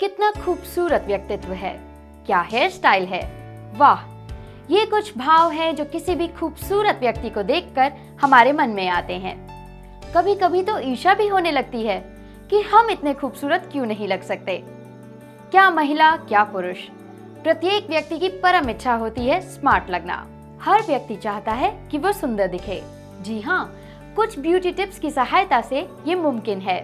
कितना खूबसूरत व्यक्तित्व है, क्या हेयर स्टाइल है, वाह। ये कुछ भाव हैं जो किसी भी खूबसूरत व्यक्ति को देखकर हमारे मन में आते हैं। कभी कभी तो ईर्ष्या भी होने लगती है कि हम इतने खूबसूरत क्यों नहीं लग सकते। क्या महिला क्या पुरुष, प्रत्येक व्यक्ति की परम इच्छा होती है स्मार्ट लगना। हर व्यक्ति चाहता है कि वो सुंदर दिखे। जी हाँ, कुछ ब्यूटी टिप्स की सहायता से ये मुमकिन है।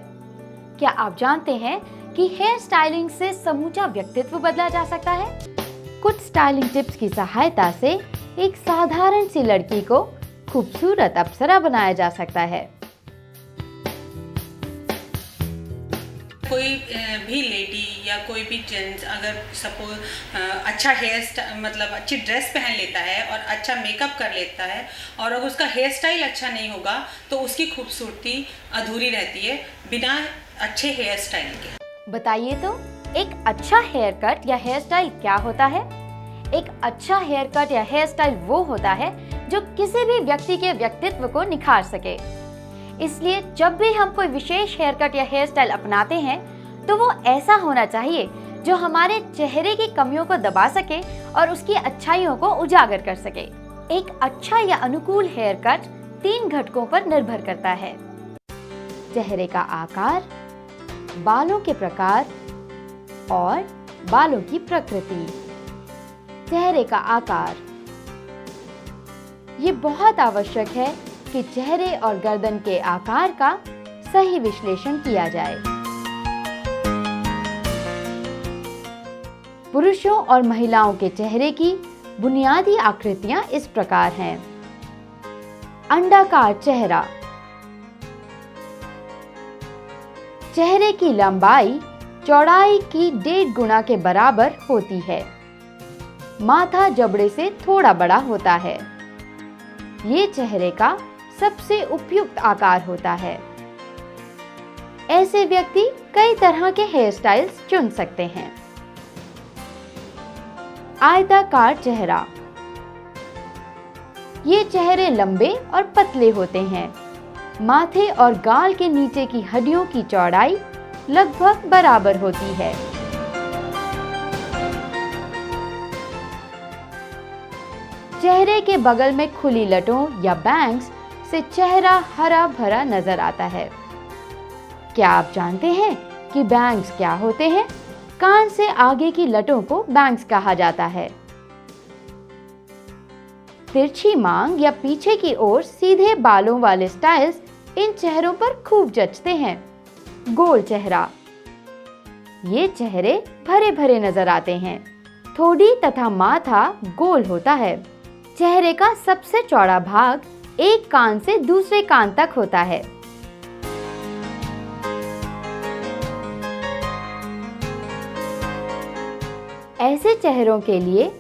क्या आप जानते हैं कि हेयर स्टाइलिंग से समूचा व्यक्तित्व बदला जा सकता है? कुछ स्टाइलिंग टिप्स की सहायता से एक साधारण सी लड़की को खूबसूरत अप्सरा बनाया जा सकता है। कोई भी लेडी या कोई भी जेंट्स अगर सपोज अच्छा मतलब अच्छी ड्रेस पहन लेता है और अच्छा मेकअप कर लेता है और अगर उसका हेयर स्टाइल अच्छा नहीं होगा तो उसकी खूबसूरती अधूरी रहती है बिना अच्छे हेयर स्टाइल के। बताइए तो, एक अच्छा हेयर कट या हेयर स्टाइल क्या होता है? एक अच्छा हेयर कट या हेयर स्टाइल वो होता है जो किसी भी व्यक्ति के व्यक्तित्व को निखार सके। इसलिए जब भी हम कोई विशेष हेयर कट या हेयर स्टाइल अपनाते हैं तो वो ऐसा होना चाहिए जो हमारे चेहरे की कमियों को दबा सके और उसकी अच्छाइयों को उजागर कर सके। एक अच्छा या अनुकूल हेयर कट 3 घटकों पर निर्भर करता है: चेहरे का आकार, बालों के प्रकार और बालों की प्रकृति। चेहरे का आकार, ये बहुत आवश्यक है कि चेहरे और गर्दन के आकार का सही विश्लेषण किया जाए। पुरुषों और महिलाओं के चेहरे की बुनियादी आकृतियां इस प्रकार हैं: अंडाकार चेहरा, चेहरे की लंबाई चौड़ाई की 1.5 गुना के बराबर होती है। माथा जबड़े से थोड़ा बड़ा होता है। ये चेहरे का सबसे उपयुक्त आकार होता है। ऐसे व्यक्ति कई तरह के हेयर स्टाइल्स चुन सकते हैं। आयताकार चेहरा, ये चेहरे लंबे और पतले होते हैं। माथे और गाल के नीचे की हड्डियों की चौड़ाई लगभग बराबर होती है। चेहरे के बगल में खुली लटों या बैंग्स से चेहरा हरा भरा नजर आता है। क्या आप जानते हैं कि बैंग्स क्या होते हैं? कान से आगे की लटों को बैंग्स कहा जाता है। तिरछी मांग या पीछे की ओर सीधे बालों वाले स्टाइल्स इन चेहरों पर खूब जचते हैं। गोल चेहरा, ये चेहरे भरे भरे नजर आते हैं। ठोड़ी तथा माथा गोल होता है। चेहरे का सबसे चौड़ा भाग एक कान से दूसरे कान तक होता है। ऐसे चेहरों के लिए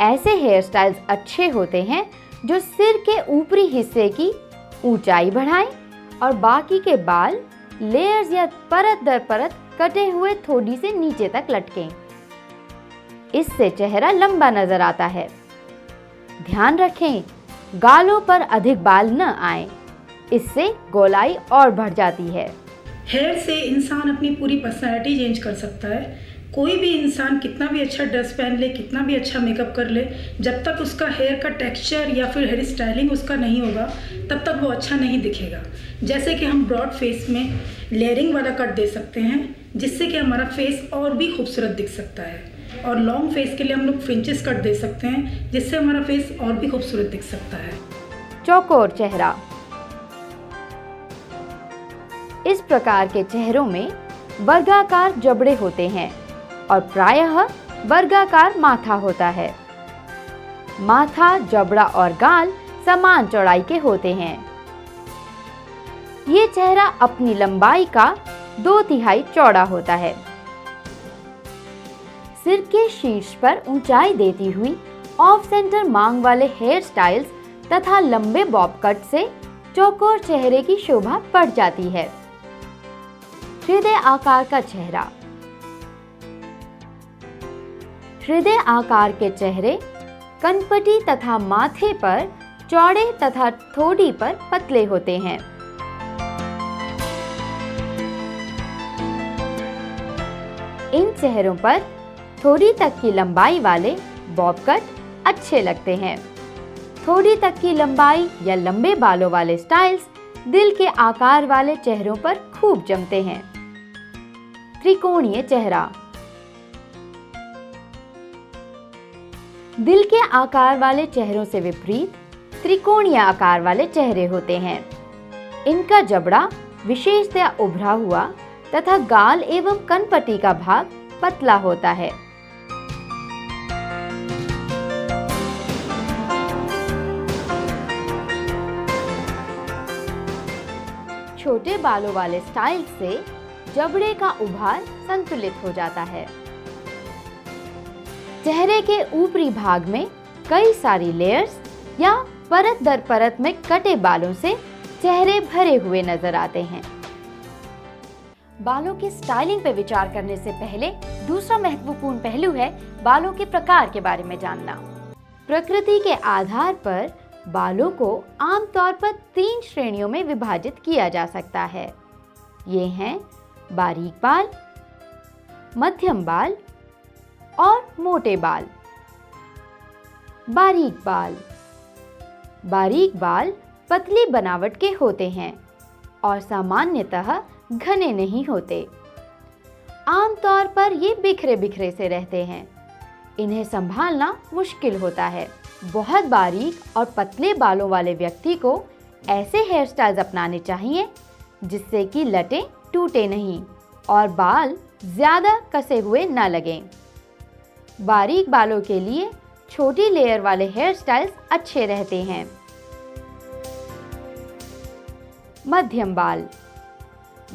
ऐसे हेयर स्टाइल्स अच्छे होते हैं जो सिर के ऊपरी हिस्से की ऊंचाई बढ़ाएं और बाकी के बाल लेयर्स या परत दर परत कटे हुए ठोड़ी से नीचे तक लटकें। इससे चेहरा लंबा नजर आता है। ध्यान रखें, गालों पर अधिक बाल न आए, इससे गोलाई और बढ़ जाती है। हेयर से इंसान अपनी पूरी पर्सनैलिटी चेंज कर सकता है। कोई भी इंसान कितना भी अच्छा ड्रेस पहन ले, कितना भी अच्छा मेकअप कर ले, जब तक उसका हेयर का टेक्सचर या फिर हेयर स्टाइलिंग उसका नहीं होगा तब तक वो अच्छा नहीं दिखेगा। जैसे कि हम ब्रॉड फेस में लेयरिंग वाला कट दे सकते हैं जिससे कि हमारा फेस और भी खूबसूरत दिख सकता है, और लॉन्ग फेस के लिए हम लोग फ्रिंचेस कट दे सकते हैं जिससे हमारा फेस और भी खूबसूरत दिख सकता है। चौकोर चेहरा, इस प्रकार के चेहरों में वर्गाकार जबड़े होते हैं और प्रायः वर्गाकार माथा होता है। माथा, जबड़ा और गाल समान चौड़ाई के होते हैं। ये चेहरा अपनी लंबाई का 2/3 चौड़ा होता है। सिर के शीर्ष पर ऊंचाई देती हुई ऑफ सेंटर मांग वाले हेयर स्टाइल्स तथा लंबे बॉब कट से चौकोर चेहरे की शोभा बढ़ जाती है। हृदय आकार का चेहरा, हृदय आकार के चेहरे कनपटी तथा माथे पर चौड़े तथा ठोड़ी पर पतले होते हैं। इन चेहरों पर थोड़ी तक की लंबाई वाले बॉब कट अच्छे लगते हैं। थोड़ी तक की लंबाई या लंबे बालों वाले स्टाइल्स दिल के आकार वाले चेहरों पर खूब जमते हैं। त्रिकोणीय चेहरा। दिल के आकार वाले चेहरों से विपरीत त्रिकोणीय आकार वाले चेहरे होते हैं। इनका जबड़ा विशेषतया उभरा हुआ तथा गाल एवं कनपट्टी का भाग पतला होता है। छोटे बालों वाले स्टाइल से जबड़े का उभार संतुलित हो जाता है। चेहरे के ऊपरी भाग में कई सारी लेयर्स या परत दर परत में कटे बालों से चेहरे भरे हुए नजर आते हैं। बालों की स्टाइलिंग पर विचार करने से पहले दूसरा महत्वपूर्ण पहलू है बालों के प्रकार के बारे में जानना। प्रकृति के आधार पर बालों को आमतौर पर 3 श्रेणियों में विभाजित किया जा सकता है। ये हैं बारीक बाल, मध्यम बाल और मोटे बाल। बारीक बाल। बारीक बाल पतली बनावट के होते हैं और सामान्यतः घने नहीं होते। आमतौर पर ये बिखरे बिखरे से रहते हैं। इन्हें संभालना मुश्किल होता है। बहुत बारीक और पतले बालों वाले व्यक्ति को ऐसे हेयर स्टाइल्स अपनाने चाहिए जिससे कि लटें टूटे नहीं और बाल ज्यादा कसे हुए न लगें। बारीक बालों के लिए छोटी लेयर वाले हेयर स्टाइल्स अच्छे रहते हैं। मध्यम बाल।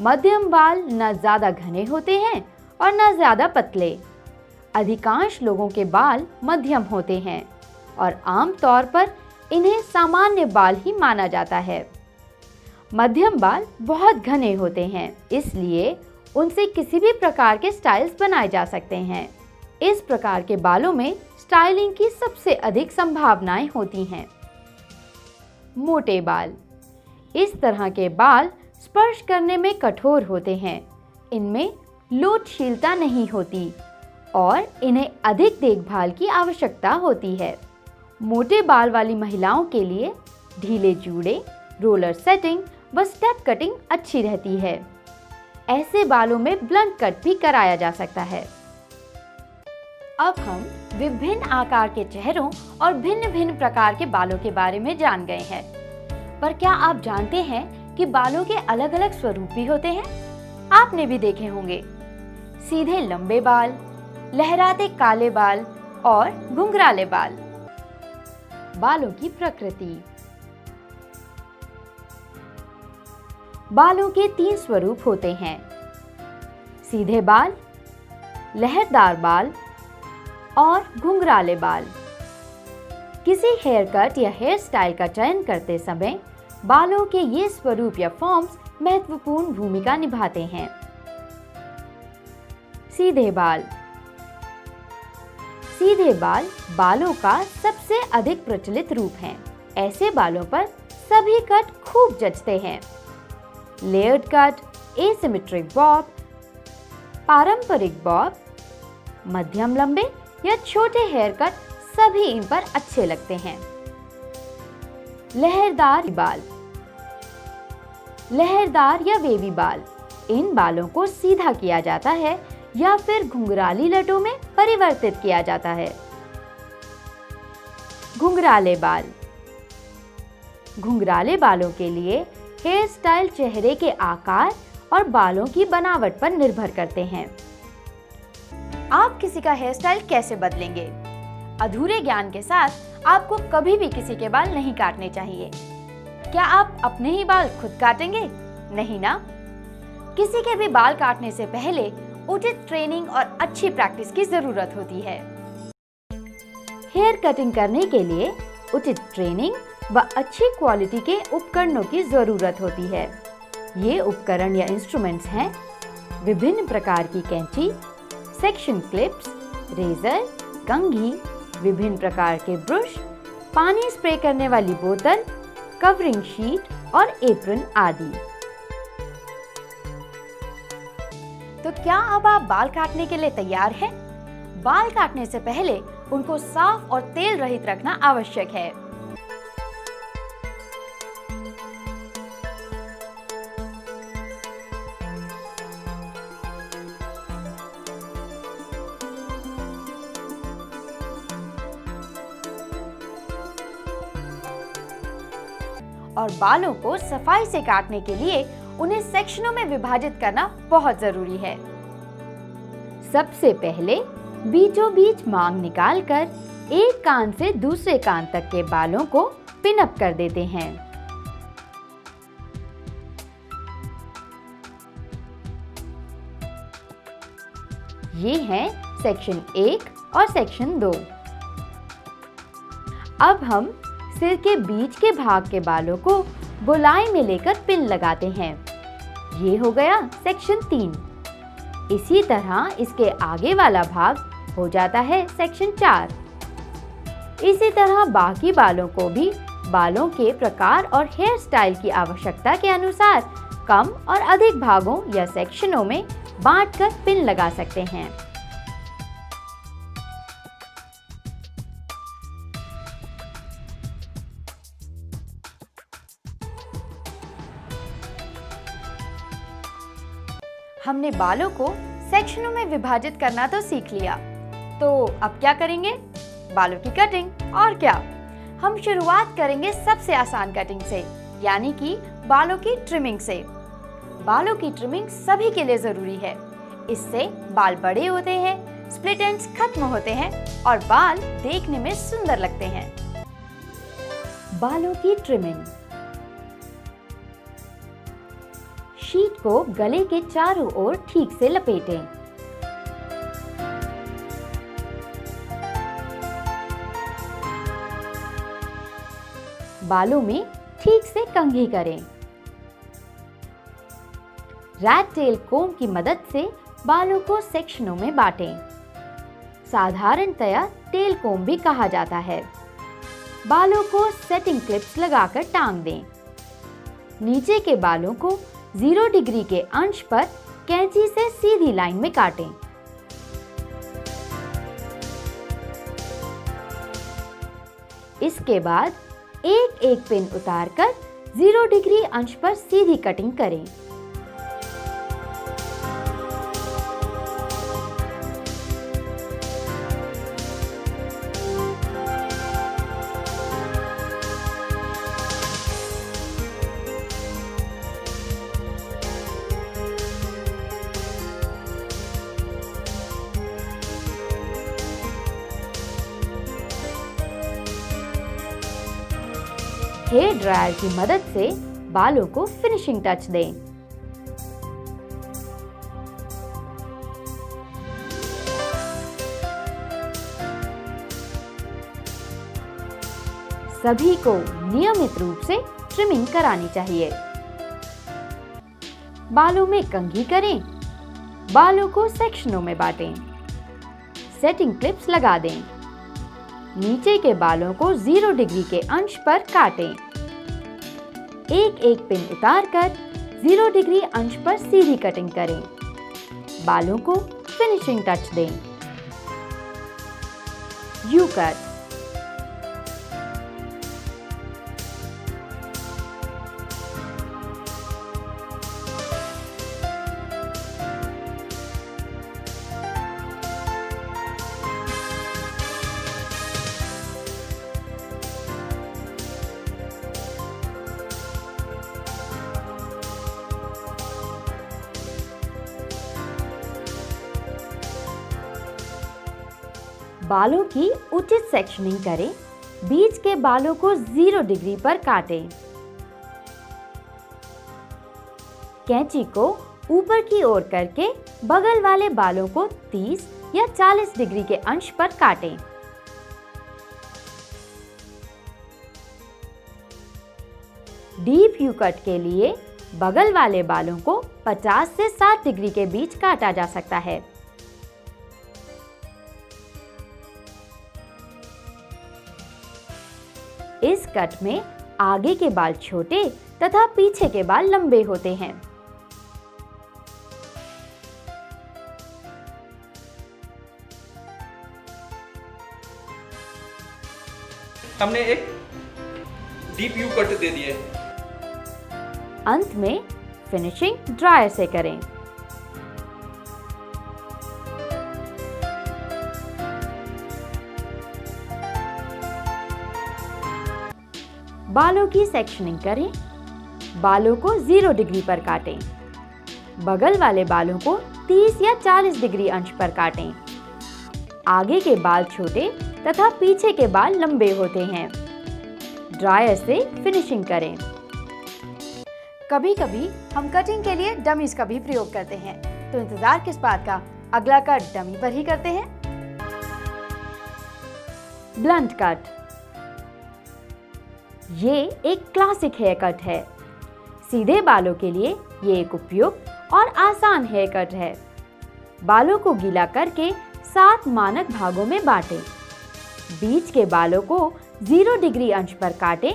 मध्यम बाल न ज्यादा घने होते हैं और न ज्यादा पतले। अधिकांश लोगों के बाल मध्यम होते हैं और आमतौर पर इन्हें सामान्य बाल ही माना जाता है। मध्यम बाल बहुत घने होते हैं, इसलिए उनसे किसी भी प्रकार के स्टाइल्स बनाए जा सकते हैं। इस प्रकार के बालों में स्टाइलिंग की सबसे अधिक संभावनाएं होती हैं। मोटे बाल। इस तरह के बाल स्पर्श करने में कठोर होते हैं। इनमें लोचशीलता नहीं होती और इन्हें अधिक देखभाल की आवश्यकता होती है। मोटे बाल वाली महिलाओं के लिए ढीले जूड़े, रोलर सेटिंग व स्टेप कटिंग अच्छी रहती है। ऐसे बालों में ब्लंट कट भी कराया जा सकता है। अब हम विभिन्न आकार के चेहरों और भिन्न भिन्न प्रकार के बालों के बारे में जान गए हैं, पर क्या आप जानते हैं कि बालों के अलग अलग स्वरूप भी होते हैं? आपने भी देखे होंगे। सीधे लंबे बाल, लहराते काले बाल और घुंघराले बाल। बालों की प्रकृति। बालों के 3 स्वरूप होते हैं: सीधे बाल, लहरदार बाल और घुंघराले बाल। किसी हेयर कट या हेयर स्टाइल का चयन करते समय बालों के ये स्वरूप या फॉर्म्स महत्वपूर्ण भूमिका निभाते हैं। सीधे बाल। सीधे बाल बालों का सबसे अधिक प्रचलित रूप हैं। ऐसे बालों पर सभी कट खूब जचते हैं। लेयर्ड कट, एसिमेट्रिक बॉब, पारंपरिक बॉब, मध्यम लंबे या छोटे हेयर कट सभी इन पर अच्छे लगते हैं। लहरदार बाल। लहरदार या वेवी बाल। इन बालों को सीधा किया जाता है या फिर घुंघराली लटों में परिवर्तित किया जाता है। घुंघराले बाल। घुंघराले बालों के लिए हेयर स्टाइल चेहरे के आकार और बालों की बनावट पर निर्भर करते हैं। आप किसी का हेयर स्टाइल कैसे बदलेंगे? अधूरे ज्ञान के साथ आपको कभी भी किसी के बाल नहीं काटने चाहिए। क्या आप अपने ही बाल खुद काटेंगे? नहीं ना। किसी के भी बाल काटने से पहले उचित ट्रेनिंग और अच्छी प्रैक्टिस की जरूरत होती है। हेयर कटिंग करने के लिए उचित ट्रेनिंग व अच्छी क्वालिटी के उपकरणों की जरूरत होती है। ये उपकरण या इंस्ट्रूमेंट्स हैं विभिन्न प्रकार की कैंची, सेक्शन क्लिप्स, रेजर, कंघी, विभिन्न प्रकार के ब्रश, पानी स्प्रे करने वाली बोतल, कवरिंग शीट और एप्रन आदि। तो क्या अब आप बाल काटने के लिए तैयार हैं? बाल काटने से पहले उनको साफ और तेल रहित रखना आवश्यक है। और बालों को सफाई से काटने के लिए उन्हें सेक्शनों में विभाजित करना बहुत जरूरी है। सबसे पहले बीचों बीच मांग निकालकर एक कान से दूसरे कान तक के बालों को पिन अप कर देते हैं। ये हैं सेक्शन 1 और सेक्शन 2। अब हम सिर के बीच के भाग के बालों को गोलाई में लेकर पिन लगाते हैं। ये हो गया सेक्शन 3। इसी तरह इसके आगे वाला भाग हो जाता है सेक्शन 4। इसी तरह बाकी बालों को भी बालों के प्रकार और हेयर स्टाइल की आवश्यकता के अनुसार कम और अधिक भागों या सेक्शनों में बांटकर पिन लगा सकते हैं। हमने बालों को सेक्शनों में विभाजित करना तो सीख लिया, तो अब क्या करेंगे? बालों की कटिंग। और क्या, हम शुरुआत करेंगे सबसे आसान कटिंग से, यानी कि बालों की ट्रिमिंग से। बालों की ट्रिमिंग सभी के लिए जरूरी है। इससे बाल बड़े होते हैं, स्प्लिट एंड्स खत्म होते हैं और बाल देखने में सुंदर लगते हैं। बालों की ट्रिमिंग। शीट को गले के चारों ओर ठीक से लपेटें। बालों में ठीक से कंघी करें। रैट टेल कोम की मदद से बालों को सेक्शनों में बांटें। साधारणतया टेल कोम भी कहा जाता है। बालों को सेटिंग क्लिप्स लगाकर टांग दें। नीचे के बालों को 0 डिग्री के अंश पर कैंची से सीधी लाइन में काटें। इसके बाद एक एक पिन उतारकर 0 डिग्री अंश पर सीधी कटिंग करें। हेयर ड्रायर की मदद से बालों को फिनिशिंग टच दें। सभी को नियमित रूप से ट्रिमिंग करानी चाहिए। बालों में कंघी करें। बालों को सेक्शनों में बांटें। सेटिंग क्लिप्स लगा दें। नीचे के बालों को 0 डिग्री के अंश पर काटें। एक एक पिन उतारकर 0 डिग्री अंश पर सीधी कटिंग करें। बालों को फिनिशिंग टच दें। You cut. बालों की उचित सेक्शनिंग करें। बीच के बालों को 0 डिग्री पर काटें। कैंची को ऊपर की ओर करके बगल वाले बालों को 30 या 40 डिग्री के अंश पर काटें। डीप यू कट के लिए बगल वाले बालों को 50 से 60 डिग्री के बीच काटा जा सकता है। इस कट में आगे के बाल छोटे तथा पीछे के बाल लंबे होते हैं। हमने एक डीप यू कट दे दिए। अंत में फिनिशिंग ड्रायर से करें। बालों की सेक्शनिंग करें। बालों को 0 डिग्री पर काटें। बगल वाले बालों को 30 या 40 डिग्री अंश पर काटें। आगे के बाल छोटे तथा पीछे के बाल लंबे होते हैं। ड्रायर से फिनिशिंग करें। कभी कभी हम कटिंग के लिए डमीज का भी प्रयोग करते हैं, तो इंतजार किस बात का, अगला कट डमी पर ही करते हैं। ब्लंट कट, ये एक क्लासिक हेयर कट है। सीधे बालों के लिए ये एक उपयुक्त और आसान हेयर कट है। बालों को गीला करके 7 मानक भागों में बांटें। बीच के बालों को 0 डिग्री अंश पर काटें।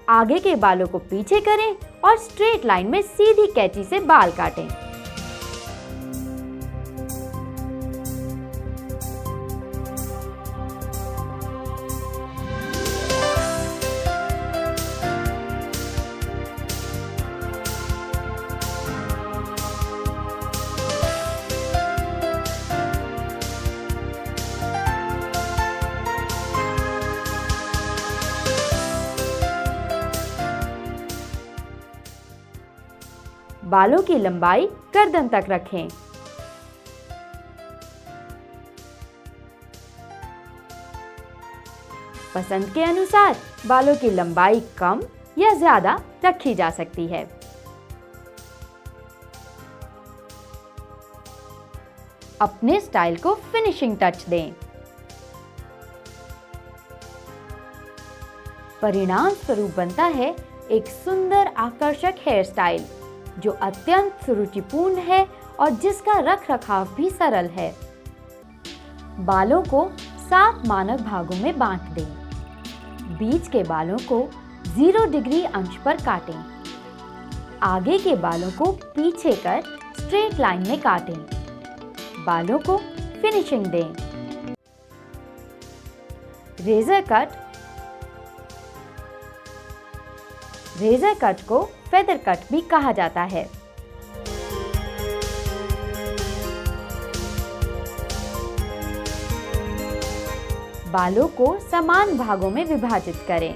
आगे के बालों को पीछे करें और स्ट्रेट लाइन में सीधी कैंची से बाल काटें। बालों की लंबाई गर्दन तक रखें। पसंद के अनुसार बालों की लंबाई कम या ज्यादा रखी जा सकती है। अपने स्टाइल को फिनिशिंग टच दें। परिणाम स्वरूप बनता है एक सुंदर आकर्षक हेयर स्टाइल जो अत्यंत सुरुचिपूर्ण है और जिसका रखरखाव भी सरल है। बालों को 7 मानक भागों में बांट दें। बीच के बालों को 0 डिग्री अंश पर काटें। आगे के बालों को पीछे कर स्ट्रेट लाइन में काटें। बालों को फिनिशिंग दें। रेजर कट, रेजर कट को फेदर कट भी कहा जाता है। बालों को समान भागों में विभाजित करें।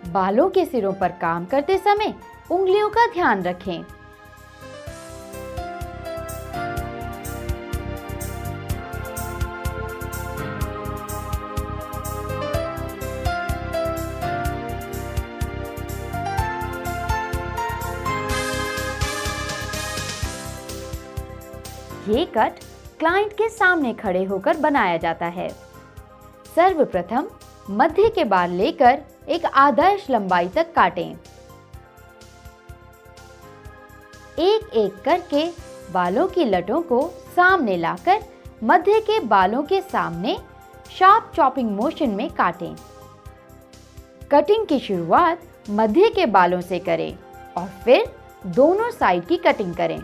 बालों के सिरों पर काम करते समय उंगलियों का ध्यान रखें। ये कट क्लाइंट के सामने खड़े होकर बनाया जाता है। सर्वप्रथम मध्य के बाल लेकर एक आदर्श लंबाई तक काटें। एक एक करके बालों की लटों को सामने लाकर मध्य के बालों के सामने शार्प चॉपिंग मोशन में काटें। कटिंग की शुरुआत मध्य के बालों से करें और फिर दोनों साइड की कटिंग करें।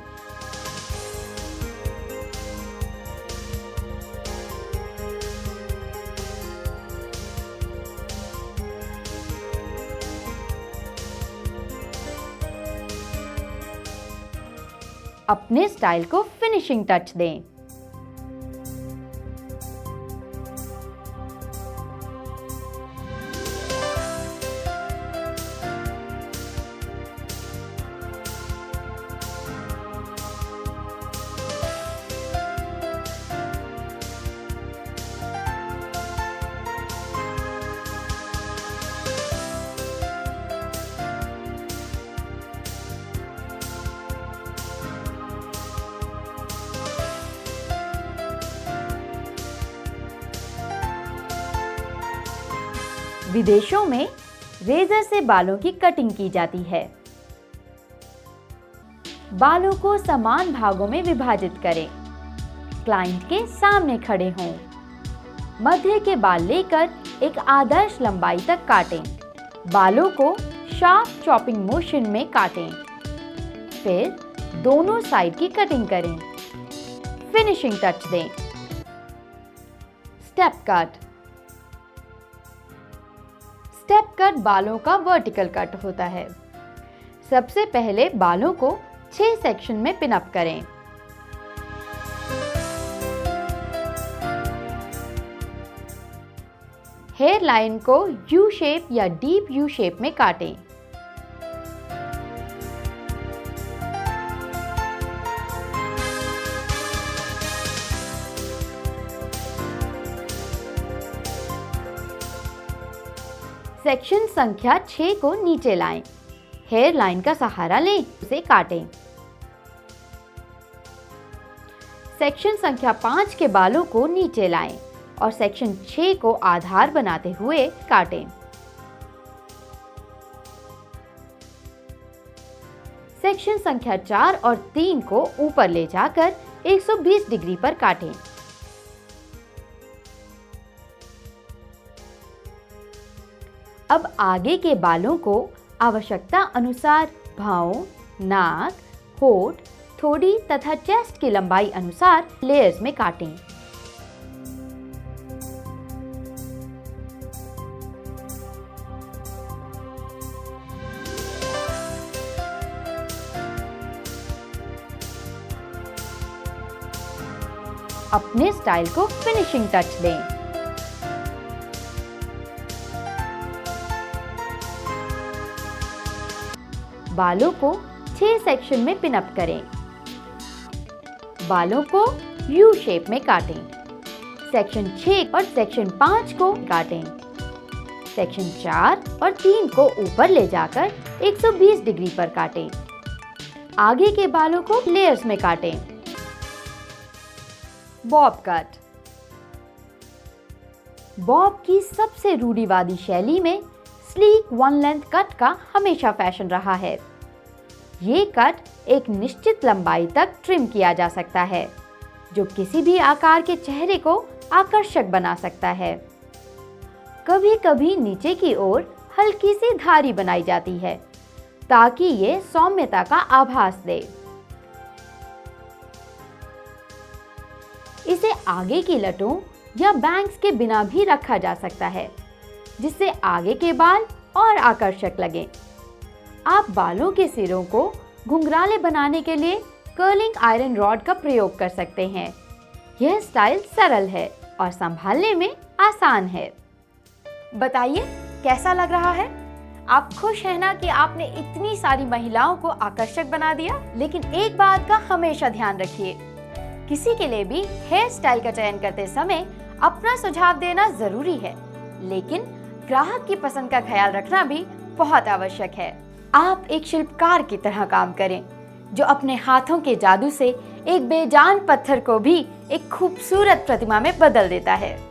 अपने स्टाइल को फिनिशिंग टच दें। विदेशों में रेजर से बालों की कटिंग की जाती है। बालों को समान भागों में विभाजित करें। क्लाइंट के सामने खड़े हों। मध्य के बाल लेकर एक आदर्श लंबाई तक काटें। बालों को शार्प चॉपिंग मोशन में काटें। फिर दोनों साइड की कटिंग करें। फिनिशिंग टच दें। Step cut. स्टेप कट बालों का वर्टिकल कट होता है। सबसे पहले बालों को 6 सेक्शन में पिन अप करें। हेयर लाइन को यू शेप या डीप यू शेप में काटें। सेक्शन संख्या 6 को नीचे लाएं। हेयर लाइन का सहारा लें, उसे काटें। सेक्शन संख्या 5 के बालों को नीचे लाएं और सेक्शन 6 को आधार बनाते हुए काटें। सेक्शन संख्या 4 और 3 को ऊपर ले जाकर 120 डिग्री पर काटें। अब आगे के बालों को आवश्यकता अनुसार भौं, नाक, होठ, थोड़ी तथा चेस्ट की लंबाई अनुसार लेयर्स में काटें। अपने स्टाइल को फिनिशिंग टच दें। बालों को 6 सेक्शन में पिन अप करें। बालों को यू शेप में काटें। सेक्शन 6 और सेक्शन 5 को काटें। सेक्शन 4 और 3 को ऊपर ले जाकर 120 डिग्री पर काटें। आगे के बालों को लेयर्स में काटें। Bob cut. बॉब की सबसे रूढ़िवादी शैली में स्लीक वन लेंथ कट का हमेशा फैशन रहा है। ये कट एक निश्चित लंबाई तक ट्रिम किया जा सकता है, जो किसी भी आकार के चेहरे को आकर्षक बना सकता है। कभी कभी नीचे की ओर हल्की सी धारी बनाई जाती है ताकि ये सौम्यता का आभास दे। इसे आगे की लटों या बैंग्स के बिना भी रखा जा सकता है, जिससे आगे के बाल और आकर्षक लगें। आप बालों के सिरों को घुंघराले बनाने के लिए कर्लिंग आयरन रॉड का प्रयोग कर सकते हैं। यह स्टाइल सरल है और संभालने में आसान है। बताइए कैसा लग रहा है? आप खुश हैं ना कि आपने इतनी सारी महिलाओं को आकर्षक बना दिया? लेकिन एक बात का हमेशा ध्यान रखिए, किसी के लिए भी हेयर स्टाइल का चयन करते समय अपना सुझाव देना जरूरी है, लेकिन ग्राहक की पसंद का ख्याल रखना भी बहुत आवश्यक है। आप एक शिल्पकार की तरह काम करें, जो अपने हाथों के जादू से एक बेजान पत्थर को भी एक खूबसूरत प्रतिमा में बदल देता है।